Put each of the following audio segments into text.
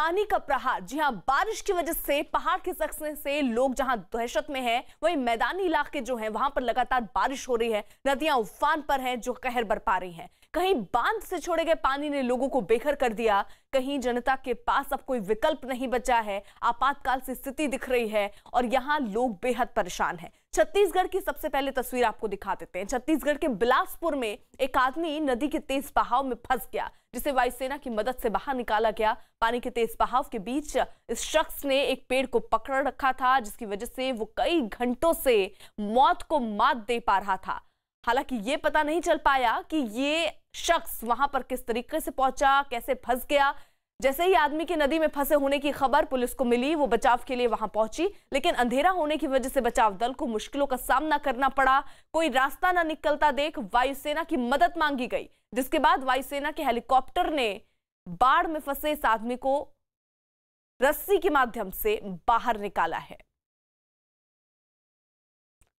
पानी का प्रहार। जी हां, बारिश की वजह से पहाड़ खिसकने से लोग जहां दहशत में हैं, वहीं मैदानी इलाके जो हैं वहां पर लगातार बारिश हो रही है। नदियां उफान पर हैं जो कहर बरपा रही हैं। कहीं बांध से छोड़े गए पानी ने लोगों को बेघर कर दिया, कहीं जनता के पास अब कोई विकल्प नहीं बचा है। आपातकाल की स्थिति दिख रही है और यहां लोग बेहद परेशान हैं। छत्तीसगढ़ की सबसे पहले तस्वीर आपको दिखा देते हैं। छत्तीसगढ़ के बिलासपुर में एक आदमी नदी के तेज बहाव में फंस गया, जिसे वायुसेना की मदद से बाहर निकाला गया। पानी के तेज बहाव के बीच इस शख्स ने एक पेड़ को पकड़ रखा था, जिसकी वजह से वो कई घंटों से मौत को मात दे पा रहा था। हालांकि ये पता नहीं चल पाया कि ये शख्स वहां पर किस तरीके से पहुंचा, कैसे फंस गया। जैसे ही आदमी के नदी में फंसे होने की खबर पुलिस को मिली, वो बचाव के लिए वहां पहुंची, लेकिन अंधेरा होने की वजह से बचाव दल को मुश्किलों का सामना करना पड़ा। कोई रास्ता न निकलता देख वायुसेना की मदद मांगी गई, जिसके बाद वायुसेना के हेलीकॉप्टर ने बाढ़ में फंसे इस आदमी को रस्सी के माध्यम से बाहर निकाला है।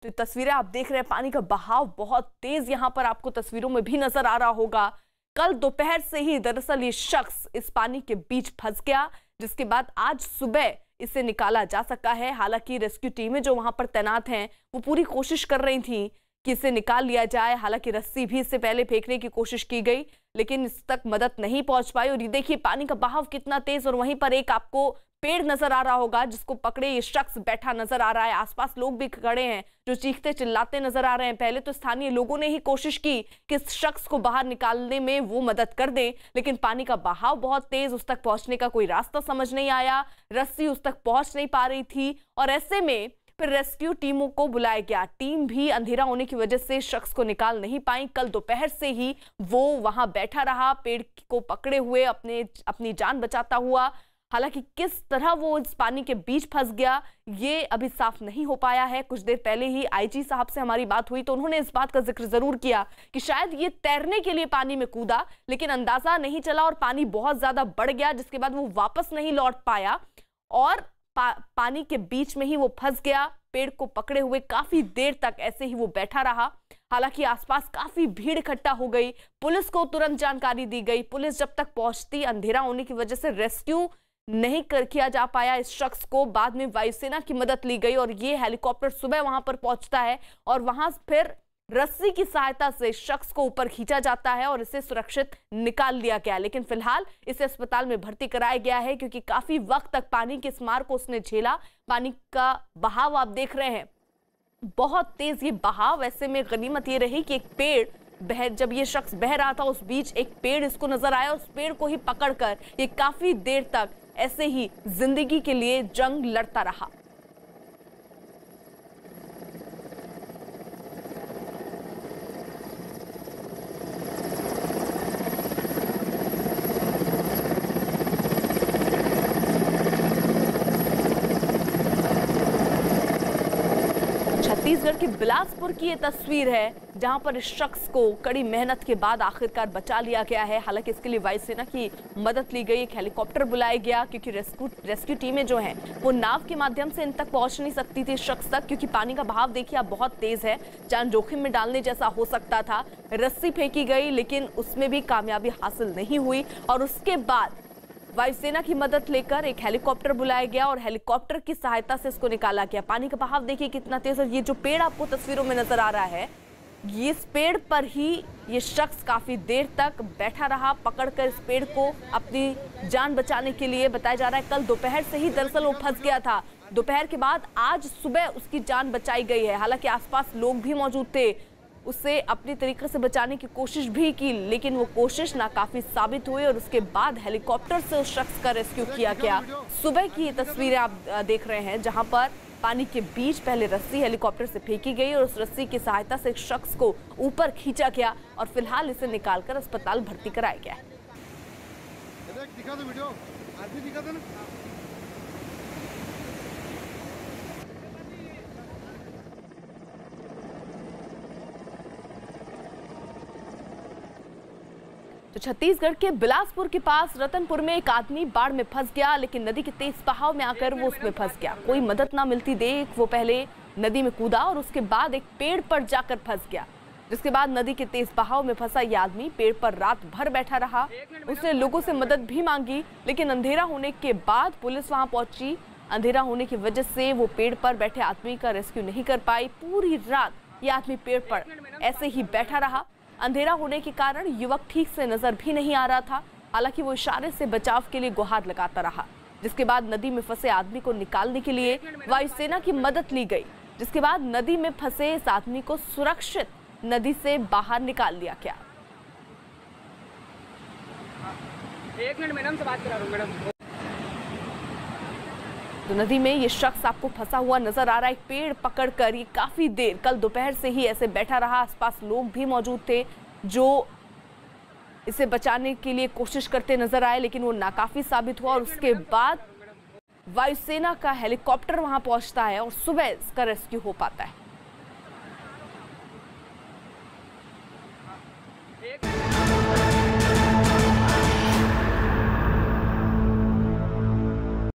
तो तस्वीरें आप देख रहे हैं, पानी का बहाव बहुत तेज यहां पर आपको तस्वीरों में भी नजर आ रहा होगा। कल दोपहर से ही दरअसल ये शख्स इस पानी के बीच फंस गया, जिसके बाद आज सुबह इसे निकाला जा सका है। हालांकि रेस्क्यू टीमें जो वहां पर तैनात हैं वो पूरी कोशिश कर रही थी कि इसे निकाल लिया जाए। हालांकि रस्सी भी इससे पहले फेंकने की कोशिश की गई, लेकिन इस तक मदद नहीं पहुंच पाई। और ये देखिए पानी का बहाव कितना तेज, और वहीं पर एक आपको पेड़ नजर आ रहा होगा जिसको पकड़े ये शख्स बैठा नजर आ रहा है। आसपास लोग भी खड़े हैं जो चीखते चिल्लाते नजर आ रहे हैं। पहले तो स्थानीय लोगों ने ही कोशिश की कि इस शख्स को बाहर निकालने में वो मदद कर दें, लेकिन पानी का बहाव बहुत तेज, उस तक पहुंचने का कोई रास्ता समझ नहीं आया। रस्सी उस तक पहुंच नहीं पा रही थी और ऐसे में फिर रेस्क्यू टीमों को बुलाया गया। टीम भी अंधेरा होने की वजह से शख्स को निकाल नहीं पाई। कल दोपहर से ही वो वहां बैठा रहा, पेड़ को पकड़े हुए अपनी जान बचाता हुआ। हालांकि किस तरह वो इस पानी के बीच फंस गया ये अभी साफ नहीं हो पाया है। कुछ देर पहले ही आईजी साहब से हमारी बात हुई तो उन्होंने इस बात का जिक्र जरूर किया कि शायद ये तैरने के लिए पानी में कूदा, लेकिन अंदाजा नहीं चला और पानी बहुत ज्यादा बढ़ गया, जिसके बाद वो वापस नहीं लौट पाया और पानी के बीच में ही वो फंस गया। पेड़ को पकड़े हुए काफी देर तक ऐसे ही वो बैठा रहा। हालांकि आसपास काफी भीड़ इकट्ठा हो गई, पुलिस को तुरंत जानकारी दी गई। पुलिस जब तक पहुंचती, अंधेरा होने की वजह से रेस्क्यू नहीं किया जा पाया इस शख्स को। बाद में वायुसेना की मदद ली गई और ये हेलीकॉप्टर सुबह वहां पर पहुंचता है और वहां फिर रस्सी की सहायता से शख्स को ऊपर खींचा जाता है और इसे सुरक्षित निकाल लिया गया। लेकिन फिलहाल इसे अस्पताल में भर्ती कराया गया है, क्योंकि काफी वक्त तक पानी के इस मार को उसने झेला। पानी का बहाव आप देख रहे हैं, बहुत तेज ये बहाव। ऐसे में गनीमत ये रही कि एक पेड़ जब ये शख्स बह रहा था उस बीच एक पेड़ इसको नजर आया, उस पेड़ को ही पकड़कर ये काफी देर तक ऐसे ही जिंदगी के लिए जंग लड़ता रहा। छत्तीसगढ़ के बिलासपुर की ये तस्वीर है, जहां पर इस शख्स को कड़ी मेहनत के बाद आखिरकार बचा लिया गया है। हालांकि इसके लिए वायुसेना की मदद ली गई, एक हेलीकॉप्टर बुलाया गया, क्योंकि रेस्क्यू टीमें जो हैं वो नाव के माध्यम से इन तक पहुंच नहीं सकती थी शख्स तक, क्योंकि पानी का बहाव देखिए आप बहुत तेज है, जान जोखिम में डालने जैसा हो सकता था। रस्सी फेंकी गई, लेकिन उसमें भी कामयाबी हासिल नहीं हुई और उसके बाद वायुसेना की मदद लेकर एक हेलीकॉप्टर बुलाया गया और हेलीकॉप्टर की सहायता से इसको निकाला गया। पानी का बहाव देखिए कितना तेज, और ये जो पेड़ आपको तस्वीरों में नजर आ रहा है, ये इस पेड़ पर ही ये शख्स काफी देर तक बैठा रहा, पकड़कर इस पेड़ को अपनी जान बचाने के लिए। बताया जा रहा है कल दोपहर से ही दरअसल वो फंस गया था। दोपहर के बाद आज सुबह उसकी जान बचाई गई है। हालांकि आसपास लोग भी मौजूद थे, उसे अपनी तरीके से बचाने की कोशिश भी की, लेकिन वो कोशिश नाकाफी साबित हुई और उसके बाद हेलीकॉप्टर से उस शख्स का रेस्क्यू किया गया। सुबह की ये तस्वीरें आप देख रहे हैं, जहां पर पानी के बीच पहले रस्सी हेलीकॉप्टर से फेंकी गई और उस रस्सी की सहायता से शख्स को ऊपर खींचा गया और फिलहाल इसे निकालकर अस्पताल भर्ती कराया गया है। दिखा दो वीडियो, आदमी दिखा दो ना। तो छत्तीसगढ़ के बिलासपुर के पास रतनपुर में एक आदमी बाढ़ में फंस गया, लेकिन नदी के तेज बहाव में आकर वो उसमें फंस गया। कोई मदद ना मिलती देख वो पहले नदी में कूदा और उसके बाद एक पेड़ पर जाकर फंस गया। जिसके बाद नदी के तेज बहाव में फंसा ये आदमी पेड़ पर रात भर बैठा रहा। उसने लोगों से मदद भी मांगी, लेकिन अंधेरा होने के बाद पुलिस वहां पहुंची। अंधेरा होने की वजह से वो पेड़ पर बैठे आदमी का रेस्क्यू नहीं कर पाई। पूरी रात ये आदमी पेड़ पर ऐसे ही बैठा रहा। अंधेरा होने के कारण युवक ठीक से नजर भी नहीं आ रहा था। हालांकि वो इशारे से बचाव के लिए गुहार लगाता रहा, जिसके बाद नदी में फंसे आदमी को निकालने के लिए वायुसेना की मदद ली गई। जिसके बाद नदी में फंसे इस आदमी को सुरक्षित नदी से बाहर निकाल लिया गया। एक मिनट मैडम से बात करा रहा हूं मैडम। तो नदी में ये शख्स आपको फंसा हुआ नजर आ रहा है। एक पेड़ पकड़कर ये काफी देर कल दोपहर से ही ऐसे बैठा रहा। आसपास लोग भी मौजूद थे जो इसे बचाने के लिए कोशिश करते नजर आए, लेकिन वो नाकाफी साबित हुआ। और उसके बाद वायुसेना का हेलीकॉप्टर वहां पहुंचता है और सुबह इसका रेस्क्यू हो पाता है।